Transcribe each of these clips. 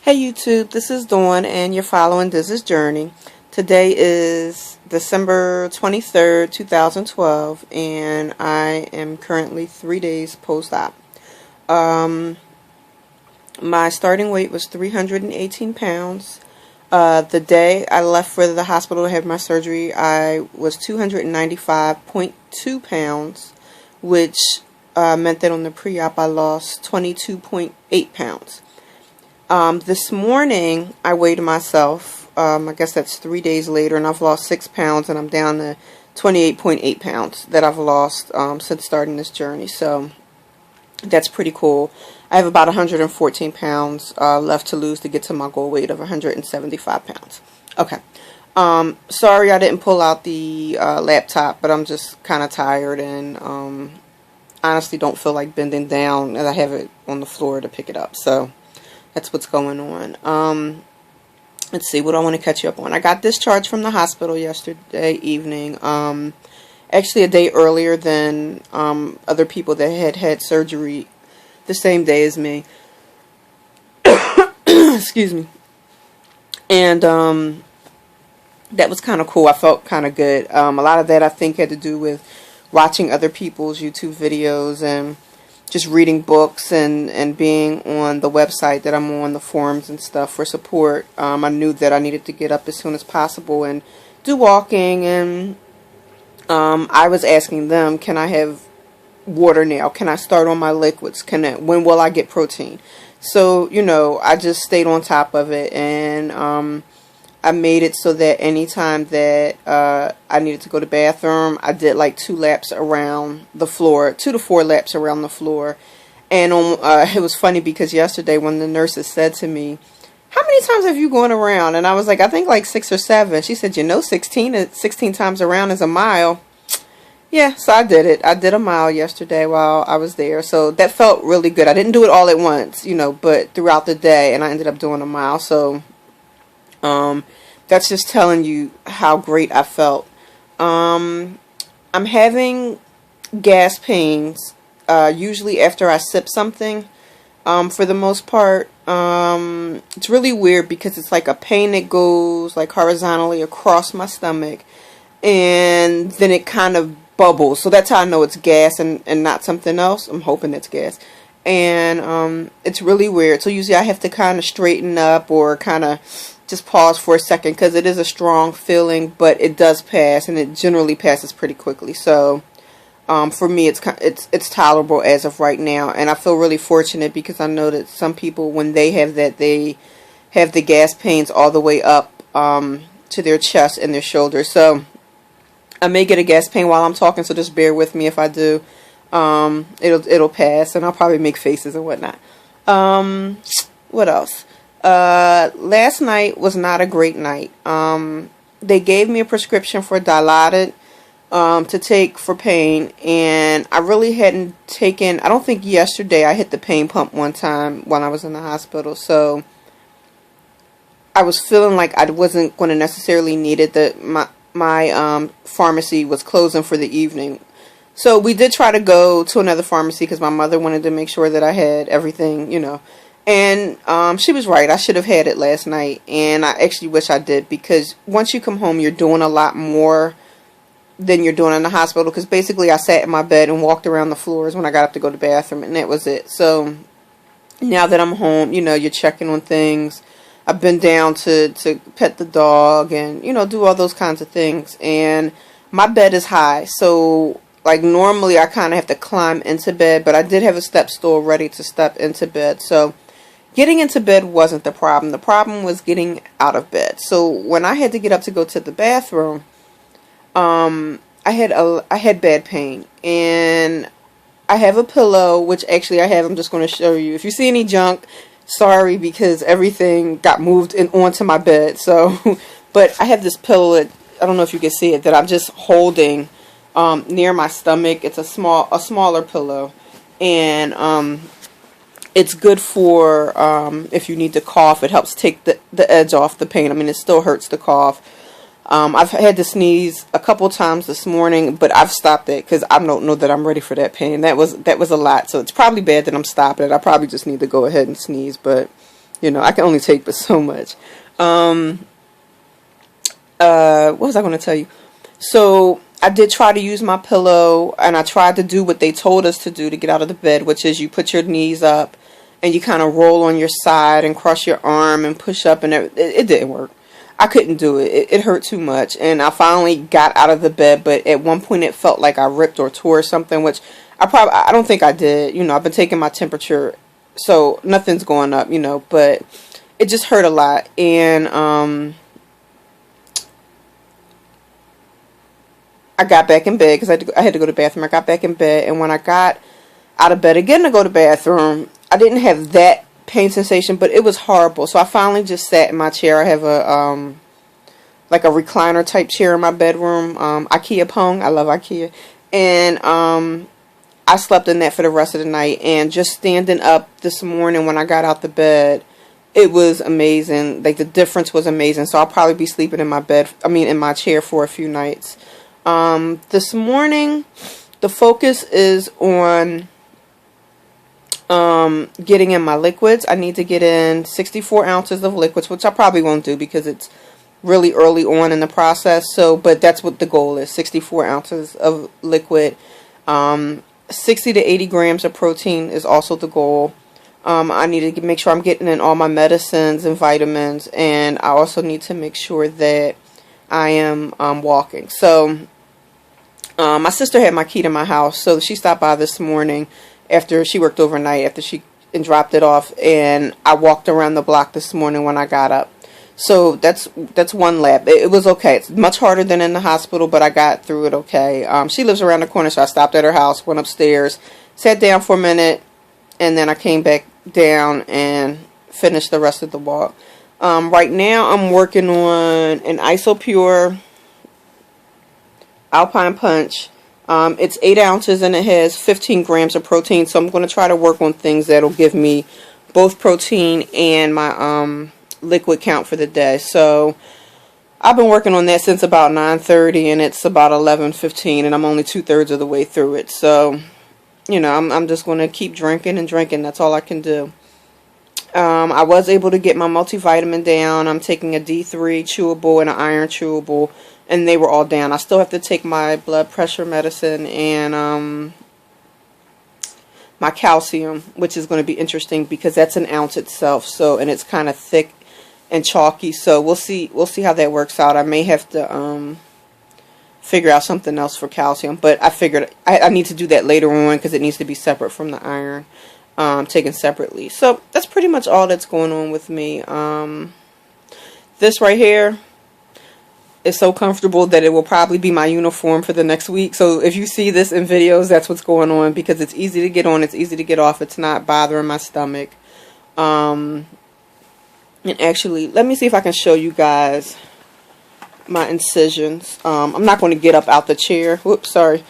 Hey YouTube, this is Dawn and you're following This Journey. Today is December 23rd, 2012 and I am currently 3 days post-op. My starting weight was 318 pounds. The day I left for the hospital to have my surgery, I was 295.2 pounds, which meant that on the pre-op I lost 22.8 pounds. This morning I weighed myself. I guess that's 3 days later, and I've lost 6 pounds, and I'm down to 28.8 pounds that I've lost since starting this journey. So that's pretty cool. I have about 114 pounds left to lose to get to my goal weight of 175 pounds. Okay. Sorry I didn't pull out the laptop, but I'm just kind of tired and honestly don't feel like bending down, and I have it on the floor to pick it up. So that's what's going on. Let's see, what do I want to catch you up on? I got discharged from the hospital yesterday evening. Actually a day earlier than other people that had had surgery the same day as me. Excuse me. And that was kind of cool. I felt kind of good. A lot of that I think had to do with watching other people's YouTube videos and just reading books and being on the website that I'm on, the forums and stuff for support. I knew that I needed to get up as soon as possible and do walking, and I was asking them, can I have water now? Can I start on my liquids? When will I get protein? So, you know, I just stayed on top of it, and I made it so that anytime that I needed to go to the bathroom, I did like 2 laps around the floor, 2 to 4 laps around the floor. And it was funny because yesterday when the nurses said to me, how many times have you gone around? And I was like, I think like 6 or 7. She said, you know, 16 times around is a mile. Yeah, so I did it. I did a mile yesterday while I was there. So that felt really good. I didn't do it all at once, you know, but throughout the day, and I ended up doing a mile. So that's just telling you how great I felt. I'm having gas pains, usually after I sip something, for the most part. It's really weird because it's like a pain that goes like horizontally across my stomach, and then it kind of bubbles. So that's how I know it's gas and not something else. I'm hoping it's gas. And it's really weird. So usually I have to kind of straighten up or kind of just pause for a second because it is a strong feeling, but it does pass, and it generally passes pretty quickly. So for me, it's tolerable as of right now, and I feel really fortunate because I know that some people, when they have that, they have the gas pains all the way up to their chest and their shoulders. So I may get a gas pain while I'm talking, so just bear with me if I do. It'll pass, and I'll probably make faces and whatnot. What else? Last night was not a great night. They gave me a prescription for Dilaudid to take for pain, and I really hadn't taken, I don't think yesterday I hit the pain pump one time when I was in the hospital, so I was feeling like I wasn't going to necessarily need it. That my pharmacy was closing for the evening. So we did try to go to another pharmacy because my mother wanted to make sure that I had everything, you know. And she was right. I should have had it last night. And I actually wish I did, because once you come home, you're doing a lot more than you're doing in the hospital. Because basically I sat in my bed and walked around the floors when I got up to go to the bathroom, and that was it. So now that I'm home, you know, you're checking on things. I've been down to pet the dog and, you know, do all those kinds of things. And my bed is high. So like normally I kind of have to climb into bed, but I did have a step stool ready to step into bed. So getting into bed wasn't the problem. The problem was getting out of bed. So when I had to get up to go to the bathroom, I had bad pain, and I have a pillow, which actually I'm just going to show you. If you see any junk, sorry, because everything got moved onto my bed. So, but I have this pillow that, I don't know if you can see it, that I'm just holding near my stomach. It's a smaller pillow, and it's good for if you need to cough. It helps take the edge off the pain. I mean, it still hurts to cough. I've had to sneeze a couple times this morning, but I've stopped it because I don't know that I'm ready for that pain. That was a lot, so it's probably bad that I'm stopping it. I probably just need to go ahead and sneeze, but You know, I can only take but so much. What was I going to tell you? So I did try to use my pillow, and I tried to do what they told us to do to get out of the bed, which is you put your knees up and you kind of roll on your side and cross your arm and push up, and it didn't work. I couldn't do it. It hurt too much, and I finally got out of the bed, but at one point it felt like I ripped or tore something, which I don't think I did. You know, I've been taking my temperature, so nothing's going up, you know, but it just hurt a lot. And I got back in bed because I had to go to the bathroom. I got back in bed, and when I got out of bed again to go to the bathroom, I didn't have that pain sensation, but it was horrible. So I finally just sat in my chair. I have a like a recliner type chair in my bedroom, IKEA Pong. I love IKEA, and I slept in that for the rest of the night. And just standing up this morning when I got out the bed, it was amazing. Like, the difference was amazing. So I'll probably be sleeping in my bed. I mean, in my chair for a few nights. This morning, the focus is on getting in my liquids. I need to get in 64 ounces of liquids, which I probably won't do because it's really early on in the process. So, but that's what the goal is: 64 ounces of liquid. 60 to 80 grams of protein is also the goal. I need to make sure I'm getting in all my medicines and vitamins, and I also need to make sure that I am walking. So my sister had my key to my house, so she stopped by this morning after she worked overnight, after she dropped it off, and I walked around the block this morning when I got up. So that's one lap. It was okay. It's much harder than in the hospital, but I got through it okay. She lives around the corner, so I stopped at her house, went upstairs, sat down for a minute, and then I came back down and finished the rest of the walk. Right now I'm working on an Isopure Alpine Punch. It's 8 ounces and it has 15 grams of protein, so I'm going to try to work on things that'll give me both protein and my liquid count for the day. So I've been working on that since about 9:30, and it's about 11:15, and I'm only 2/3 of the way through it. So, you know, I'm just going to keep drinking and drinking. That's all I can do. I was able to get my multivitamin down. I'm taking a D3 chewable and an iron chewable, and they were all down. I still have to take my blood pressure medicine and my calcium, which is going to be interesting because that's an ounce itself. So, and it's kind of thick and chalky. So we'll see how that works out. I may have to figure out something else for calcium, but I figured I need to do that later on because it needs to be separate from the iron. Taken separately. So that's pretty much all that's going on with me. This right here is so comfortable that it will probably be my uniform for the next week. So if you see this in videos, that's what's going on, because it's easy to get on, it's easy to get off, it's not bothering my stomach. And actually, let me see if I can show you guys my incisions. I'm not going to get up out the chair. Whoops, sorry.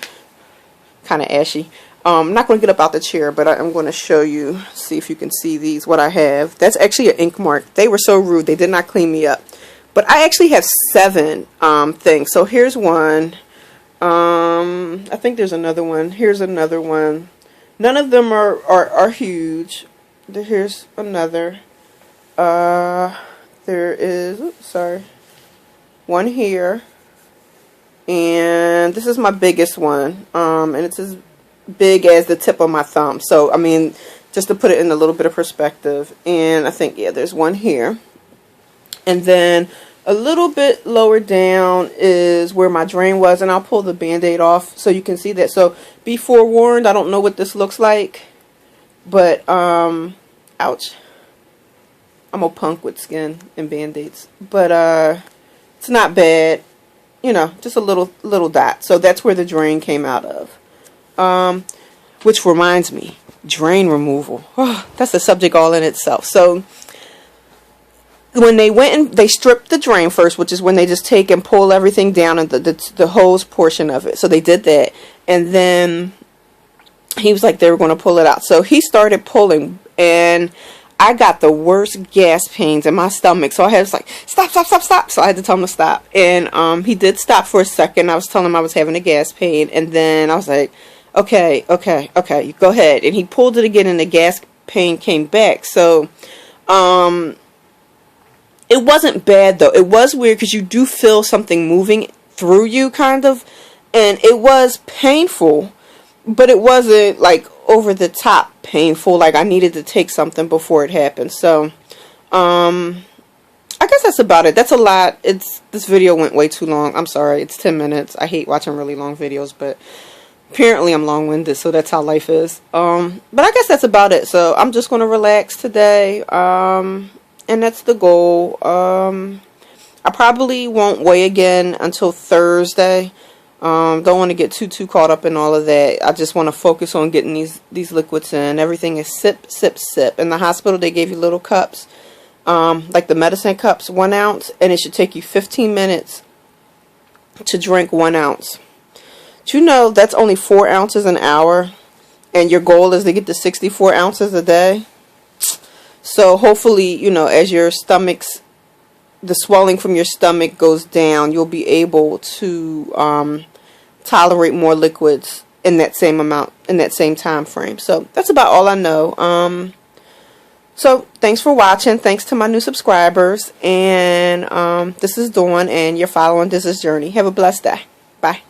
Kind of ashy. I'm not going to get up out the chair, but I'm going to show you, see if you can see these, what I have. That's actually an ink mark. They were so rude. They did not clean me up. But I actually have 7 things. So here's one. I think there's another one. Here's another one. None of them are huge. Here's another. There is, oops, sorry, one here. And this is my biggest one. And it's as big as the tip of my thumb. So, I mean, just to put it in a little bit of perspective. And I think, yeah, there's one here. And then a little bit lower down is where my drain was. And I'll pull the Band-Aid off so you can see that. So, be forewarned, I don't know what this looks like. But, ouch. I'm a punk with skin and Band-Aids. But, it's not bad. You know, just a little dot. So, that's where the drain came out of. Which reminds me, drain removal. Oh, that's a subject all in itself. So when they went and they stripped the drain first, which is when they just take and pull everything down and the hose portion of it. So they did that. And then he was like, they were going to pull it out. So he started pulling, and I got the worst gas pains in my stomach. So I was like, stop, stop, stop, stop. So I had to tell him to stop. And he did stop for a second. I was telling him I was having a gas pain. And then I was like, okay, go ahead. And he pulled it again, and the gas pain came back. So It wasn't bad though. It was weird because you do feel something moving through you, kind of, and it was painful, but it wasn't like over the top painful. Like I needed to take something before it happened. So, I guess that's about it. That's a lot. This video went way too long. I'm sorry. It's 10 minutes. I hate watching really long videos, but apparently I'm long-winded, so that's how life is. But I guess that's about it. So I'm just going to relax today. And that's the goal. I probably won't weigh again until Thursday. Don't want to get too caught up in all of that. I just want to focus on getting these liquids in. Everything is sip, sip, sip. In the hospital, they gave you little cups, like the medicine cups, 1 ounce, and it should take you 15 minutes to drink 1 ounce. Do you know that's only 4 ounces an hour, and your goal is to get to 64 ounces a day? So hopefully, you know, as your the swelling from your stomach goes down, you'll be able to tolerate more liquids in that same amount, in that same time frame. So that's about all I know. So thanks for watching. Thanks to my new subscribers. And this is Dawn, and you're following This Is Journey. Have a blessed day. Bye.